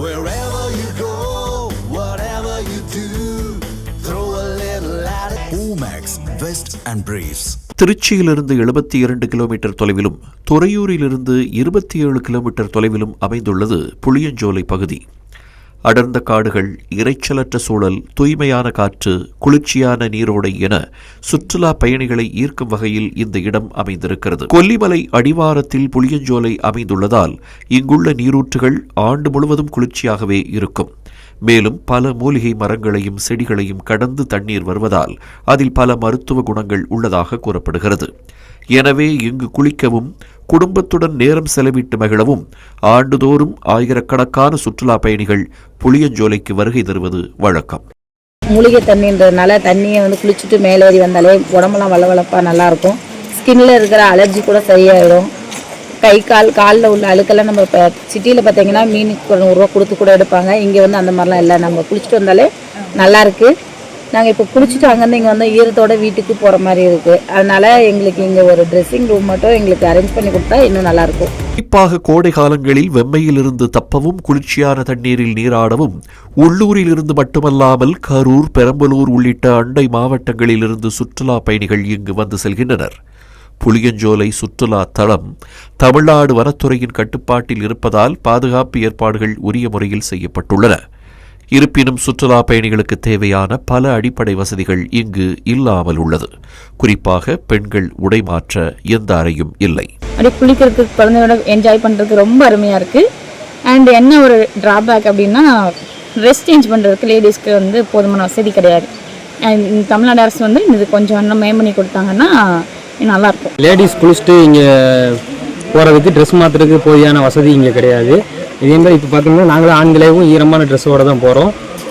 Wherever you go, whatever you do, throw a little at it. Omax, Vest and Briefs. திருச்சியிலிருந்து 72 kilometre தொலைவிலும் துறையூரிலிருந்து 27 kilometre தொலைவிலும் அமைந்துள்ளது புளியஞ்சோலை பகுதி. அடர்ந்த காடுகள், இரைச்சலற்ற சூழல், தூய்மையான காற்று, குளிர்ச்சியான நீரோடை என சுற்றுலா பயணிகளை ஈர்க்கும் வகையில் இந்த இடம் அமைந்திருக்கிறது. கொல்லிமலை அடிவாரத்தில் புளியஞ்சோலை அமைந்துள்ளதால் இங்குள்ள நீரூற்றுகள் ஆண்டு முழுவதும் குளிர்ச்சியாகவே இருக்கும். மேலும் பல மூலிகை மரங்களையும் செடிகளையும் கடந்து தண்ணீர் வருவதால் அதில் பல மருத்துவ குணங்கள் உள்ளதாக கூறப்படுகிறது. எனவே இங்கு குளிக்கவும் குடும்பத்துடன் நேரம் செலவிட்டு மகிழவும் ஆண்டுதோறும் ஆயிரக்கணக்கான சுற்றுலா பயணிகள் புளியஞ்சோலைக்கு வருகை தருவது வழக்கம். மூலிகை தண்ணின்றதுனால தண்ணியை குளிச்சுட்டு மேலேறி வந்தாலே உடம்பெல்லாம் வளவளப்பா நல்லா இருக்கும். ஸ்கின்ல இருக்கிற அலர்ஜி கூட சரியாயிடும். கை காலில் உள்ள அழுக்கெல்லாம் நம்ம இப்போ சிட்டியில் பார்த்தீங்கன்னா மீனுக்கு 100 ரூபா கொடுத்து கூட எடுப்பாங்க. இங்கே அந்த மாதிரிலாம் இல்லை. நம்ம குளிச்சுட்டு வந்தாலே நல்லா இருக்கு. நாங்கள் இப்போ குளிச்சுட்டு அங்கேருந்து இங்கே வந்து ஈரத்தோட வீட்டுக்கு போகிற மாதிரி இருக்குது. அதனால எங்களுக்கு இங்கே ஒரு ட்ரெஸ்ஸிங் ரூம் மட்டும் எங்களுக்கு அரேஞ்ச் பண்ணி கொடுத்தா இன்னும் நல்லாயிருக்கும். குறிப்பாக கோடை காலங்களில் வெம்மையிலிருந்து தப்பவும் குளிர்ச்சியான தண்ணீரில் நீராடவும் உள்ளூரில் இருந்து மட்டுமல்லாமல் கரூர், பெரம்பலூர் உள்ளிட்ட அண்டை மாவட்டங்களில் இருந்து சுற்றுலா பயணிகள் இங்கு வந்து செல்கின்றனர். புளியஞ்சோலை சுற்றுலா தளம் தமிழ்நாடு வனத்துறையின் கட்டுப்பாட்டில் இருப்பதால் பாதுகாப்பு ஏற்பாடுகள் உரிய முறையில் செய்யப்பட்டுள்ளன. இருப்பினும் சுற்றுலா பயணிகளுக்கு தேவையான பல அடிப்படை வசதிகள் இங்கு இல்லாமல் உள்ளது. குறிப்பாக பெண்கள் உடை மாற்ற எந்த அறையும் இல்லை. அப்படியே குளிக்கிறதுக்கு குழந்தையோட என்ஜாய் பண்ணுறதுக்கு ரொம்ப அருமையாக இருக்குது. அண்ட் என்ன ஒரு ட்ராபேக் அப்படின்னா ட்ரெஸ் சேஞ்ச் பண்ணுறதுக்கு லேடிஸ்க்கு போதுமான வசதி கிடையாது. அண்ட் தமிழ்நாடு அரசு இது கொஞ்சம் இன்னும் மேம்பண்ணி கொடுத்தாங்கன்னா நல்லாயிருக்கும். லேடிஸ் குளிச்சுட்டு இங்கே போகிறதுக்கு ட்ரெஸ் மாற்றுறதுக்கு போதியான வசதி இங்கே கிடையாது. இதே மாதிரி இப்போ பார்த்தீங்கன்னா நாங்களும் ஆண்களேவும் ஈரமான ட்ரெஸ்ஸோடு தான் போகிறோம்.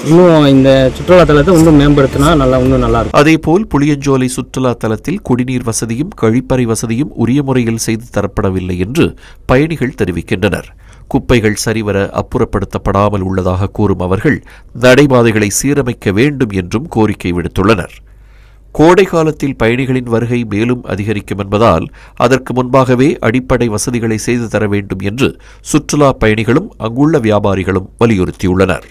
இன்னும் இந்த சுற்றுலா தலத்தை இன்னும் மேம்படுத்தினா இன்னும் நல்லாயிருக்கும். அதேபோல் புளியஞ்சோலை சுற்றுலா தலத்தில் குடிநீர் வசதியும் கழிப்பறை வசதியும் உரிய முறையில் செய்து தரப்படவில்லை என்று பயணிகள் தெரிவிக்கின்றனர். குப்பைகள் சரிவர அப்புறப்படுத்தப்படாமல் உள்ளதாக கூறும் அவர்கள் நடைபாதைகளை சீரமைக்க வேண்டும் என்றும் கோரிக்கை விடுத்துள்ளனர். கோடை காலத்தில் பயணிகளின் வருகை மேலும் அதிகரிக்கும் என்பதால் அதற்கு முன்பாகவே அடிப்படை வசதிகளை செய்து தர வேண்டும் என்று சுற்றுலா பயணிகளும் அங்குள்ள வியாபாரிகளும் வலியுறுத்தியுள்ளனர்.